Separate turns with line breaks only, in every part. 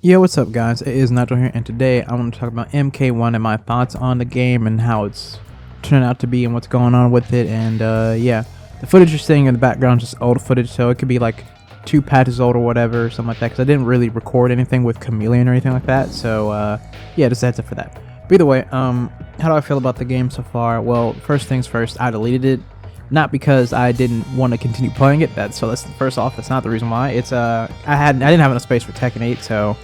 Yo, what's up guys, it is Nacho here, and today I want to talk about MK1 and my thoughts on the game and how it's turned out to be and what's going on with it. And yeah, the footage you're seeing in the background is just old footage, so it could be like 2 patches old or whatever, or something like that, because I didn't really record anything with Chameleon or anything like that. So yeah, just a heads up for that. But either way, how do I feel about the game so far? Well, first things first, I deleted it. Not because I didn't want to continue playing it. That's first off, that's not the reason why. It's I didn't have enough space for Tekken 8, so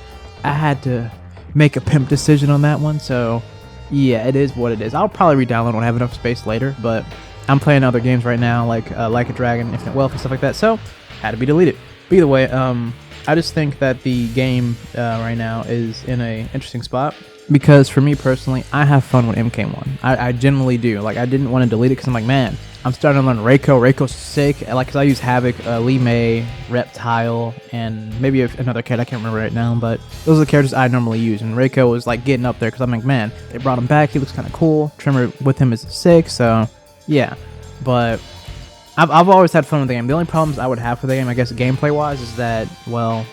I had to make a pimp decision on that one. So yeah, it is what it is. I'll probably re-download when I have enough space later, but I'm playing other games right now, like a Dragon, Infinite Wealth, and stuff like that. So had to be deleted. But either way, I just think that the game right now is in a interesting spot. Because for me personally, I have fun with MK1. I generally do. Like, I didn't want to delete it because I'm like, man, I'm starting to learn Reiko. Reiko's sick. Like, cause I use Havoc, Lee May, Reptile, and maybe another character I can't remember right now. But those are the characters I normally use. And Reiko was like getting up there because I'm like, man, they brought him back. He looks kind of cool. Trimmer with him is sick. So yeah, but I've always had fun with the game. The only problems I would have for the game, I guess, gameplay wise, is that, well,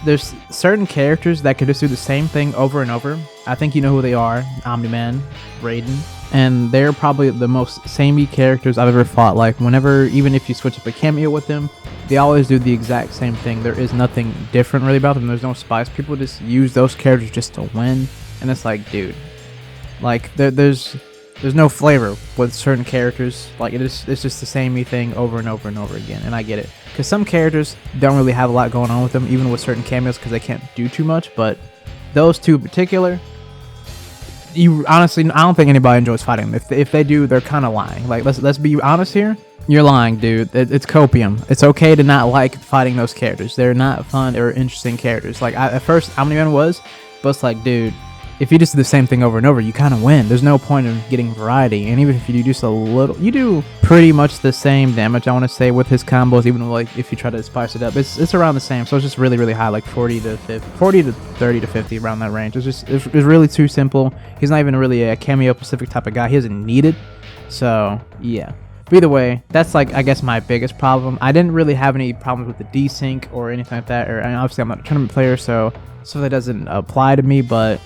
there's certain characters that can just do the same thing over and over. I think you know who they are: Omni-Man, Raiden, and they're probably the most samey characters I've ever fought. Like, whenever, even if you switch up a cameo with them, they always do the exact same thing. There is nothing different really about them. There's no spice. People just use those characters just to win, and it's like, dude, like there's no flavor with certain characters. Like, it's just the samey thing over and over and over again. And I get it, because some characters don't really have a lot going on with them, even with certain cameos, because they can't do too much. But those two in particular, you honestly, I don't think anybody enjoys fighting them. If they do, they're kind of lying. Like, let's be honest here. You're lying, dude. It's copium. It's okay to not like fighting those characters. They're not fun or interesting characters. Like, at first, Omni-Man was, but it's like, dude, if you just do the same thing over and over, you kind of win. There's no point in getting variety. And even if you do just a little, you do pretty much the same damage, I want to say, with his combos. Even like if you try to spice it up, it's around the same. So it's just really, really high, like 40 to 30 to 50, around that range. It's really too simple. He's not even really a cameo Pacific type of guy. He doesn't need it. So yeah. But either way, that's, like, I guess, my biggest problem. I didn't really have any problems with the desync or anything like that. And obviously I'm not a tournament player, so that doesn't apply to me. But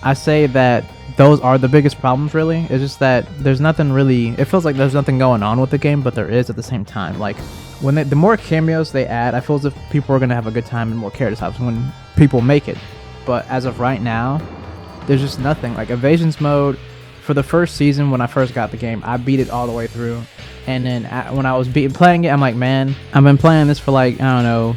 I say that those are the biggest problems, really. It's just that there's nothing really, it feels like there's nothing going on with the game, but there is at the same time. Like, when the more cameos they add, I feel as if people are going to have a good time and more character types when people make it. But as of right now, there's just nothing. Like, evasions mode, for the first season when I first got the game, I beat it all the way through. And then when I was playing it, I'm like, man, I've been playing this for, like, I don't know,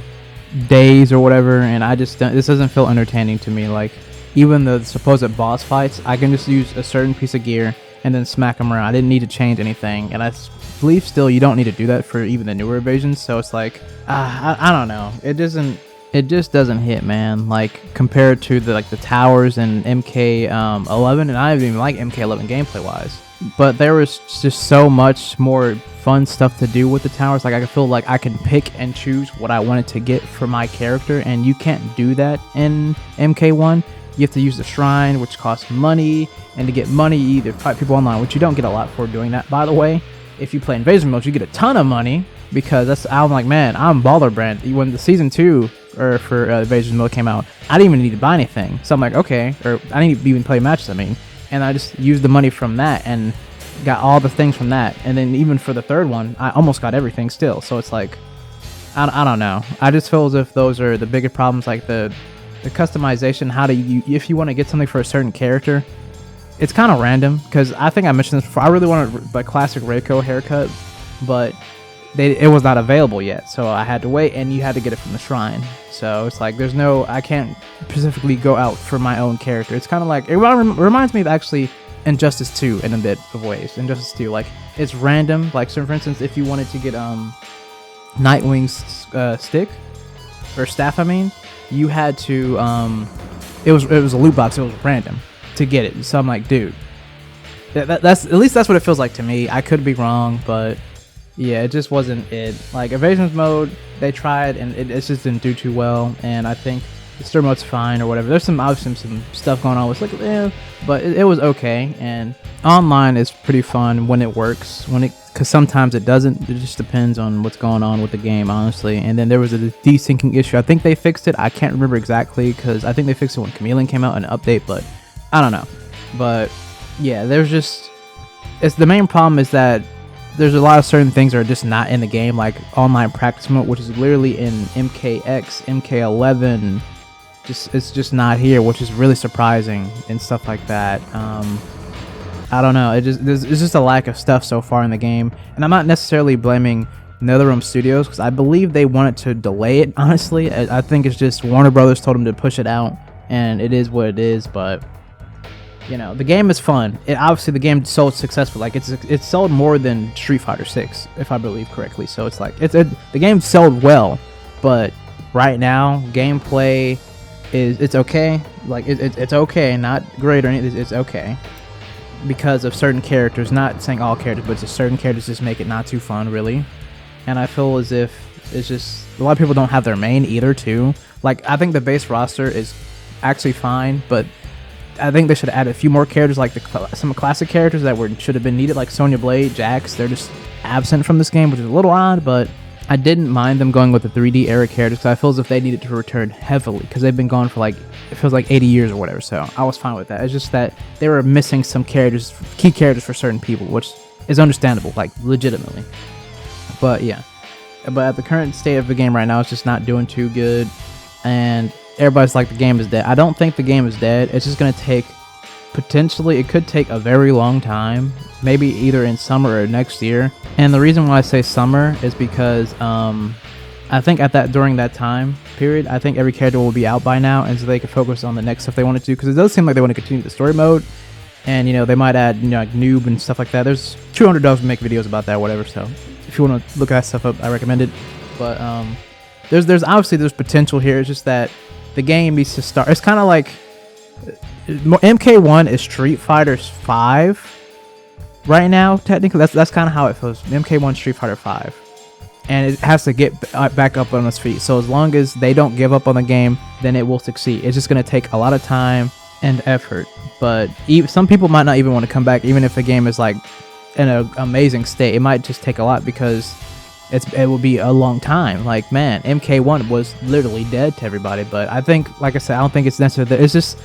days or whatever, and this doesn't feel entertaining to me. Like, even the supposed boss fights, I can just use a certain piece of gear and then smack them around. I didn't need to change anything, and I believe still you don't need to do that for even the newer evasions. So it's like, I don't know. It just doesn't hit, man. Like, compared to the towers and MK11, and I didn't even like MK11 gameplay wise. But there was just so much more fun stuff to do with the towers. Like, I feel like I can pick and choose what I wanted to get for my character, and you can't do that in MK1. You have to use the shrine, which costs money, and to get money, you either fight people online, which you don't get a lot for doing that, by the way. If you play Invasion mode, you get a ton of money, because I'm like, man, I'm baller brand. When the season 2 or for Invasion mode came out, I didn't even need to buy anything. So I'm like, okay, or I didn't even play matches, I mean, and I just used the money from that and got all the things from that. And then even for the third one, I almost got everything still. So it's like, I don't know. I just feel as if those are the bigger problems, like the customization. How do you, if you want to get something for a certain character, it's kind of random, because I think I mentioned this before. I really wanted the classic Reiko haircut, but it was not available yet, so I had to wait, and you had to get it from the shrine. So it's like, I can't specifically go out for my own character. It's kind of like, it reminds me of actually Injustice 2 in a bit of ways. Injustice 2, like, it's random. Like, so for instance, if you wanted to get Nightwing's stick or staff, I mean, you had to it was a loot box. It was random to get it. So I'm like, dude, that's at least that's what it feels like to me. I could be wrong, but yeah, it just wasn't it. Like, evasions mode, they tried, and it just didn't do too well. And I think the story mode's fine or whatever. There's some obviously some stuff going on with like, but it was okay. And online is pretty fun when it works. Because sometimes it doesn't. It just depends on what's going on with the game, honestly. And then there was a desyncing issue. I think they fixed it. I can't remember exactly because I think they fixed it when Chameleon came out in an update, but I don't know. But yeah, the main problem is that there's a lot of certain things that are just not in the game, like online practice mode, which is literally in MKX, MK11. It's just not here, which is really surprising and stuff like that. I don't know. There's just a lack of stuff so far in the game, and I'm not necessarily blaming NetherRealm Studios because I believe they wanted to delay it. Honestly, I think it's just Warner Brothers told them to push it out, and it is what it is. But you know, the game is fun. Obviously the game sold successful. Like it's sold more than Street Fighter 6, if I believe correctly. So it's like the game sold well, but right now gameplay it's okay. Like it's okay, not great or anything. It's okay because of certain characters. Not saying all characters, but just certain characters just make it not too fun, really. And I feel as if it's just a lot of people don't have their main either too. Like I think the base roster is actually fine, but I think they should add a few more characters, like some classic characters that should have been needed, like Sonya Blade, Jax. They're just absent from this game, which is a little odd, but I didn't mind them going with the 3D era characters because I feel as if they needed to return heavily because they've been gone for like, it feels like 80 years or whatever, so I was fine with that. It's just that they were missing some characters, key characters for certain people, which is understandable, like legitimately. But yeah, but at the current state of the game right now, it's just not doing too good, and everybody's like the game is dead. I don't think the game is dead. It's just going to take, potentially, it could take a very long time, maybe either in summer or next year. And the reason why I say summer is because I think during that time period, I think every character will be out by now, and so they can focus on the next stuff they want to do, because it does seem like they want to continue the story mode, and you know, they might add, you know, like noob and stuff like that. There's 200 dogs to make videos about that, whatever, so if you want to look that stuff up, I recommend it. But there's obviously there's potential here. It's just that the game needs to start. It's kind of like MK1 is Street Fighter 5 right now. Technically, that's kind of how it feels. MK1 Street Fighter 5, and it has to get back up on its feet. So as long as they don't give up on the game, then it will succeed. It's just going to take a lot of time and effort. But some people might not even want to come back, even if the game is like in an amazing state. It might just take a lot because it will be a long time. Like, man, MK1 was literally dead to everybody. But I think, like I said, I don't think it's necessary. It's just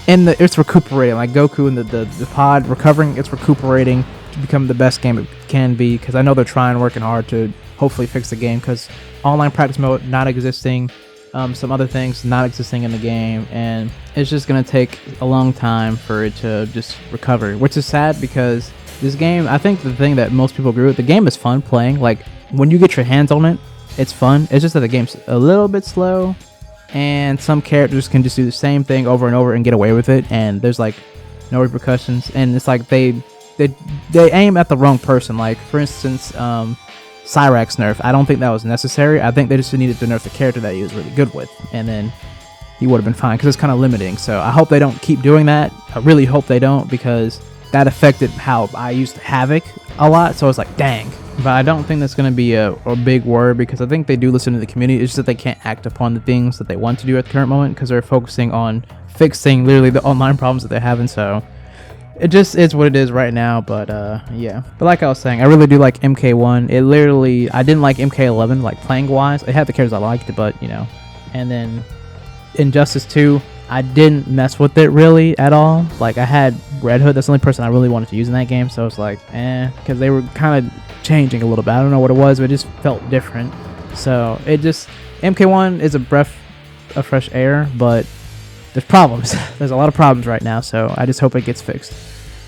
it's recuperating, like Goku and the pod recovering. It's recuperating to become the best game it can be, because I know they're trying, working hard to hopefully fix the game, because online practice mode not existing, some other things not existing in the game, and it's just gonna take a long time for it to just recover, which is sad, because this game, I think the thing that most people agree with, the game is fun playing. Like, when you get your hands on it, it's fun. It's just that the game's a little bit slow, and some characters can just do the same thing over and over and get away with it, and there's like no repercussions, and it's like they aim at the wrong person. Like, for instance, Cyrax nerf, I don't think that was necessary. I think they just needed to nerf the character that he was really good with, and then he would have been fine, because it's kind of limiting. So I hope they don't keep doing that. I really hope they don't, because that affected how I used Havoc a lot, so I was like, dang. But I don't think that's going to be a big word, because I think they do listen to the community. It's just that they can't act upon the things that they want to do at the current moment, because they're focusing on fixing literally the online problems that they're having. So it just is what it is right now. But yeah. But like I was saying, I really do like MK1. It literally, I didn't like MK11, like playing wise. It had the characters I liked, but you know. And then Injustice 2, I didn't mess with it really at all. Like, I had Red Hood. That's the only person I really wanted to use in that game. So it's like, because they were kind of changing a little bit. I don't know what it was, but it just felt different. So it just, MK1 is a breath of fresh air, but there's problems. There's a lot of problems right now, so I just hope it gets fixed.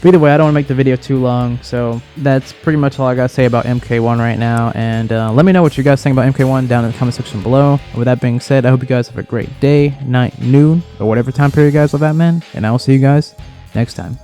But either way, I don't want to make the video too long, so that's pretty much all I gotta say about MK1 right now. And let me know what you guys think about MK1 down in the comment section below. And with that being said, I hope you guys have a great day, night, noon, or whatever time period you guys live at, man. And I will see you guys next time.